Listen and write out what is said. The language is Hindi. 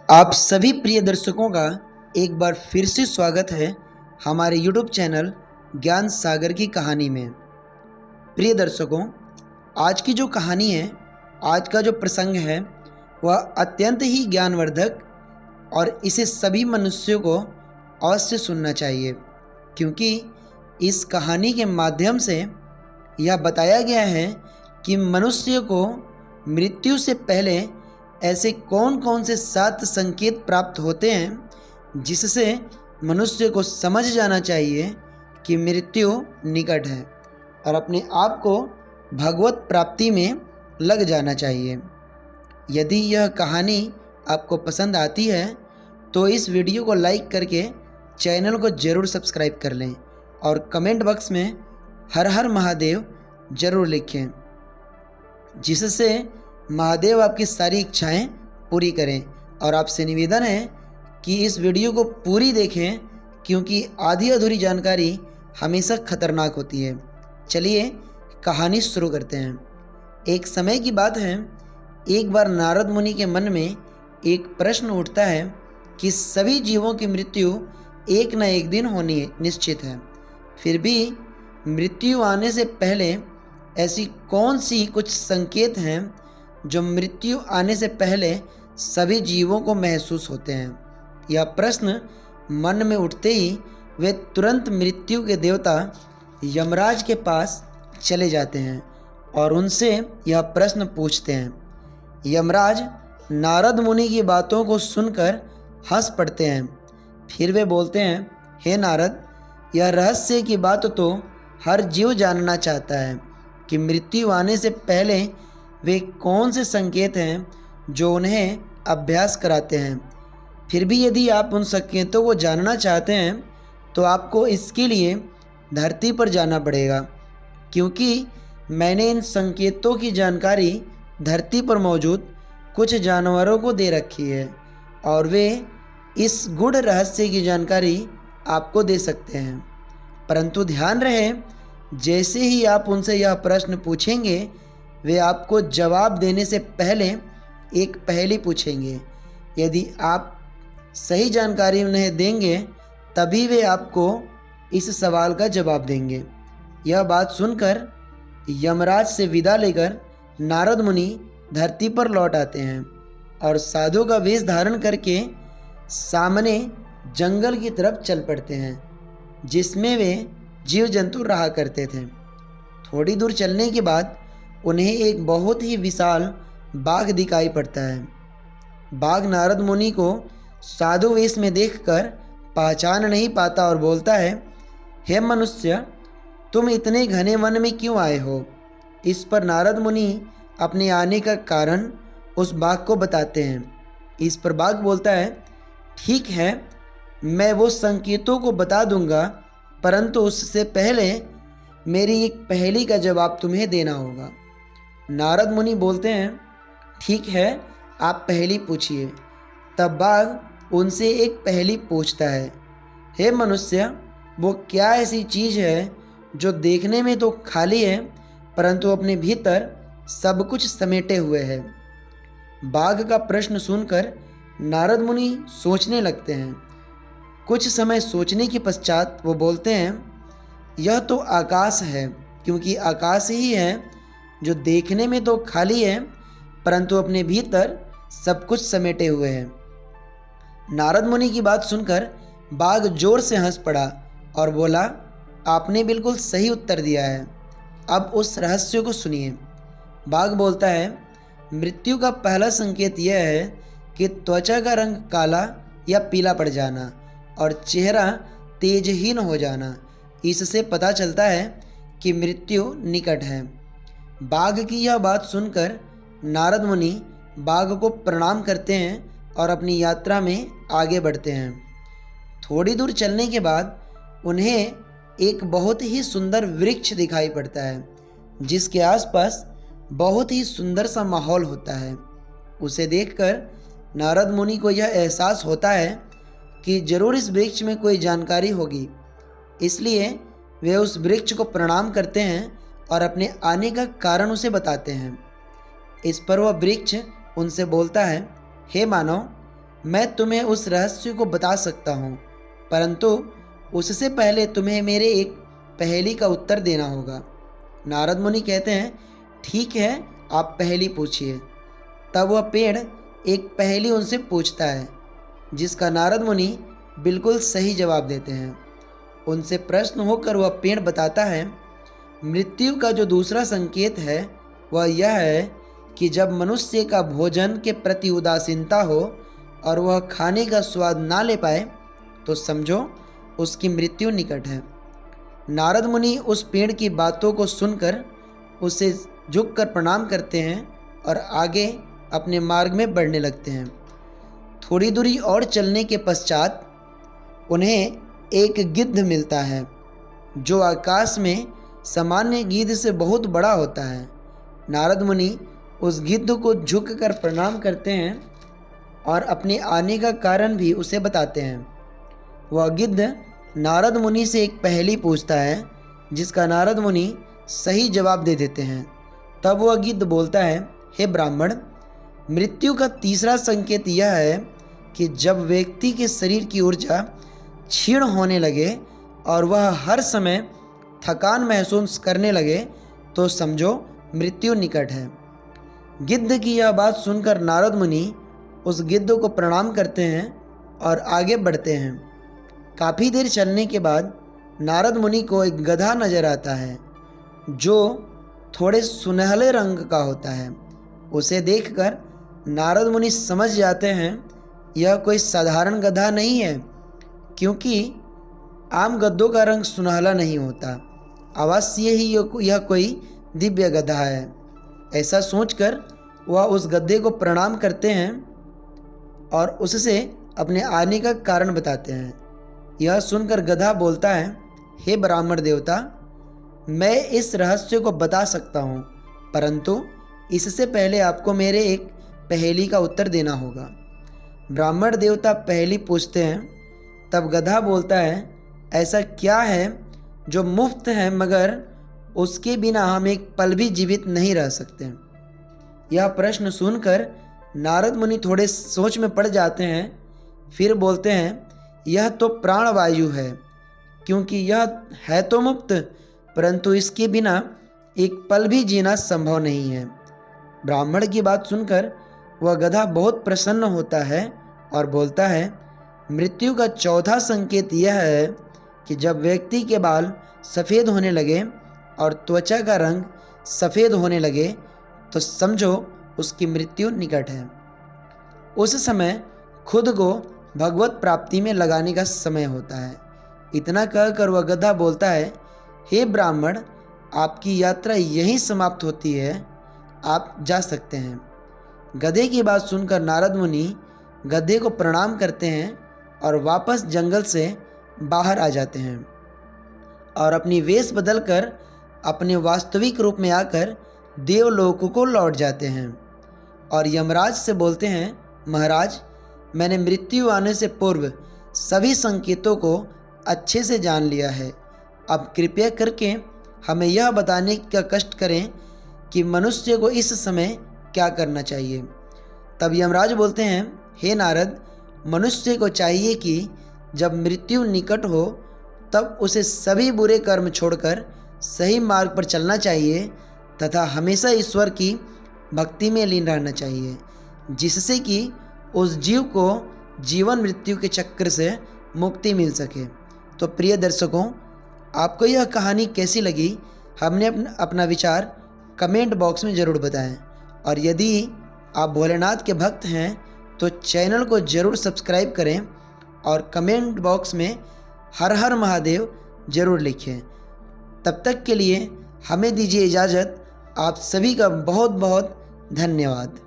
आप सभी प्रिय दर्शकों का एक बार फिर से स्वागत है हमारे YouTube चैनल ज्ञान सागर की कहानी में। प्रिय दर्शकों, आज की जो कहानी है, आज का जो प्रसंग है, वह अत्यंत ही ज्ञानवर्धक और इसे सभी मनुष्यों को अवश्य सुनना चाहिए, क्योंकि इस कहानी के माध्यम से यह बताया गया है कि मनुष्य को मृत्यु से पहले ऐसे कौन कौन से 7 संकेत प्राप्त होते हैं जिससे मनुष्य को समझ जाना चाहिए कि मृत्यु निकट है और अपने आप को भगवत प्राप्ति में लग जाना चाहिए। यदि यह कहानी आपको पसंद आती है तो इस वीडियो को लाइक करके चैनल को ज़रूर सब्सक्राइब कर लें और कमेंट बॉक्स में हर हर महादेव ज़रूर लिखें, जिससे महादेव आपकी सारी इच्छाएं पूरी करें। और आपसे निवेदन है कि इस वीडियो को पूरी देखें, क्योंकि आधी अधूरी जानकारी हमेशा खतरनाक होती है। चलिए कहानी शुरू करते हैं। एक समय की बात है, एक बार नारद मुनि के मन में एक प्रश्न उठता है कि सभी जीवों की मृत्यु एक न एक दिन होनी निश्चित है, फिर भी मृत्यु आने से पहले ऐसी कौन सी कुछ संकेत हैं जो मृत्यु आने से पहले सभी जीवों को महसूस होते हैं। यह प्रश्न मन में उठते ही वे तुरंत मृत्यु के देवता यमराज के पास चले जाते हैं और उनसे यह प्रश्न पूछते हैं। यमराज नारद मुनि की बातों को सुनकर हंस पड़ते हैं। फिर वे बोलते हैं, हे नारद, यह रहस्य की बात तो हर जीव जानना चाहता है कि मृत्यु आने से पहले वे कौन से संकेत हैं जो उन्हें अभ्यास कराते हैं। फिर भी यदि आप उन संकेतों को जानना चाहते हैं तो आपको इसके लिए धरती पर जाना पड़ेगा, क्योंकि मैंने इन संकेतों की जानकारी धरती पर मौजूद कुछ जानवरों को दे रखी है और वे इस गूढ़ रहस्य की जानकारी आपको दे सकते हैं। परंतु ध्यान रहे, जैसे ही आप उनसे यह प्रश्न पूछेंगे, वे आपको जवाब देने से पहले एक पहेली पूछेंगे। यदि आप सही जानकारी उन्हें देंगे तभी वे आपको इस सवाल का जवाब देंगे। यह बात सुनकर यमराज से विदा लेकर नारद मुनि धरती पर लौट आते हैं और साधु का वेश धारण करके सामने जंगल की तरफ चल पड़ते हैं, जिसमें वे जीव जंतु रहा करते थे। थोड़ी दूर चलने के बाद उन्हें एक बहुत ही विशाल बाघ दिखाई पड़ता है। बाघ नारद मुनि को साधु वेश में देखकर पहचान नहीं पाता और बोलता है, हे मनुष्य, तुम इतने घने वन में क्यों आए हो? इस पर नारद मुनि अपने आने का कारण उस बाघ को बताते हैं। इस पर बाघ बोलता है, ठीक है, मैं वो संकेतों को बता दूंगा, परंतु उससे पहले मेरी एक पहेली का जवाब तुम्हें देना होगा। नारद मुनि बोलते हैं, ठीक है, आप पहेली पूछिए। तब बाघ उनसे एक पहेली पूछता है, हे मनुष्य, वो क्या ऐसी चीज़ है जो देखने में तो खाली है परंतु अपने भीतर सब कुछ समेटे हुए है? बाघ का प्रश्न सुनकर नारद मुनि सोचने लगते हैं। कुछ समय सोचने के पश्चात वो बोलते हैं, यह तो आकाश है, क्योंकि आकाश ही है जो देखने में तो खाली है परंतु अपने भीतर सब कुछ समेटे हुए हैं। नारद मुनि की बात सुनकर बाघ जोर से हंस पड़ा और बोला, आपने बिल्कुल सही उत्तर दिया है, अब उस रहस्य को सुनिए। बाघ बोलता है, मृत्यु का पहला संकेत यह है कि त्वचा का रंग काला या पीला पड़ जाना और चेहरा तेजहीन हो जाना। इससे पता चलता है कि मृत्यु निकट है। बाघ की यह बात सुनकर नारद मुनि बाघ को प्रणाम करते हैं और अपनी यात्रा में आगे बढ़ते हैं। थोड़ी दूर चलने के बाद उन्हें एक बहुत ही सुंदर वृक्ष दिखाई पड़ता है, जिसके आसपास बहुत ही सुंदर सा माहौल होता है। उसे देखकर नारद मुनि को यह एहसास होता है कि जरूर इस वृक्ष में कोई जानकारी होगी, इसलिए वे उस वृक्ष को प्रणाम करते हैं और अपने आने का कारण उसे बताते हैं। इस पर वह वृक्ष उनसे बोलता है, हे मानव, मैं तुम्हें उस रहस्य को बता सकता हूँ, परंतु उससे पहले तुम्हें मेरे एक पहेली का उत्तर देना होगा। नारद मुनि कहते हैं, ठीक है, आप पहेली पूछिए। तब वह पेड़ एक पहेली उनसे पूछता है, जिसका नारद मुनि बिल्कुल सही जवाब देते हैं। उनसे प्रश्न होकर वह पेड़ बताता है, मृत्यु का जो दूसरा संकेत है वह यह है कि जब मनुष्य का भोजन के प्रति उदासीनता हो और वह खाने का स्वाद ना ले पाए तो समझो उसकी मृत्यु निकट है। नारद मुनि उस पेड़ की बातों को सुनकर उसे झुककर प्रणाम करते हैं और आगे अपने मार्ग में बढ़ने लगते हैं। थोड़ी दूरी और चलने के पश्चात उन्हें एक गिद्ध मिलता है, जो आकाश में सामान्य गिद्ध से बहुत बड़ा होता है। नारद मुनि उस गिद्ध को झुककर प्रणाम करते हैं और अपने आने का कारण भी उसे बताते हैं। वह गिद्ध नारद मुनि से एक पहेली पूछता है, जिसका नारद मुनि सही जवाब दे देते हैं। तब वह गिद्ध बोलता है, हे ब्राह्मण, मृत्यु का तीसरा संकेत यह है कि जब व्यक्ति के शरीर की ऊर्जा क्षीण होने लगे और वह हर समय थकान महसूस करने लगे तो समझो मृत्यु निकट है। गिद्ध की यह बात सुनकर नारद मुनि उस गिद्ध को प्रणाम करते हैं और आगे बढ़ते हैं। काफ़ी देर चलने के बाद नारद मुनि को एक गधा नजर आता है, जो थोड़े सुनहले रंग का होता है। उसे देखकर नारद मुनि समझ जाते हैं यह कोई साधारण गधा नहीं है, क्योंकि आम गधों का रंग सुनहला नहीं होता। अवश्य ही यह कोई दिव्य गधा है। ऐसा सोचकर वह उस गधे को प्रणाम करते हैं और उससे अपने आने का कारण बताते हैं। यह सुनकर गधा बोलता है, हे ब्राह्मण देवता, मैं इस रहस्य को बता सकता हूँ, परंतु इससे पहले आपको मेरे एक पहेली का उत्तर देना होगा। ब्राह्मण देवता पहेली पूछते हैं। तब गधा बोलता है, ऐसा क्या है जो मुफ्त है मगर उसके बिना हम एक पल भी जीवित नहीं रह सकते। यह प्रश्न सुनकर नारद मुनि थोड़े सोच में पड़ जाते हैं। फिर बोलते हैं, यह तो प्राणवायु है, क्योंकि यह है तो मुक्त, परंतु इसके बिना एक पल भी जीना संभव नहीं है। ब्राह्मण की बात सुनकर वह गधा बहुत प्रसन्न होता है और बोलता है, मृत्यु का चौथा संकेत यह है कि जब व्यक्ति के बाल सफ़ेद होने लगे और त्वचा का रंग सफ़ेद होने लगे तो समझो उसकी मृत्यु निकट है। उस समय खुद को भगवत प्राप्ति में लगाने का समय होता है। इतना कहकर वह गधा बोलता है, हे ब्राह्मण, आपकी यात्रा यहीं समाप्त होती है, आप जा सकते हैं। गधे की बात सुनकर नारद मुनि गधे को प्रणाम करते हैं और वापस जंगल से बाहर आ जाते हैं और अपनी वेश बदलकर अपने वास्तविक रूप में आकर देवलोक को लौट जाते हैं और यमराज से बोलते हैं, महाराज, मैंने मृत्यु आने से पूर्व सभी संकेतों को अच्छे से जान लिया है। अब कृपया करके हमें यह बताने का कष्ट करें कि मनुष्य को इस समय क्या करना चाहिए। तब यमराज बोलते हैं, हे नारद, मनुष्य को चाहिए कि जब मृत्यु निकट हो तब उसे सभी बुरे कर्म छोड़कर सही मार्ग पर चलना चाहिए तथा हमेशा ईश्वर की भक्ति में लीन रहना चाहिए, जिससे कि उस जीव को जीवन मृत्यु के चक्र से मुक्ति मिल सके। तो प्रिय दर्शकों, आपको यह कहानी कैसी लगी, हमने अपना विचार कमेंट बॉक्स में ज़रूर बताएं। और यदि आप भोलेनाथ के भक्त हैं तो चैनल को ज़रूर सब्सक्राइब करें और कमेंट बॉक्स में हर हर महादेव ज़रूर लिखें। तब तक के लिए हमें दीजिए इजाज़त। आप सभी का बहुत बहुत धन्यवाद।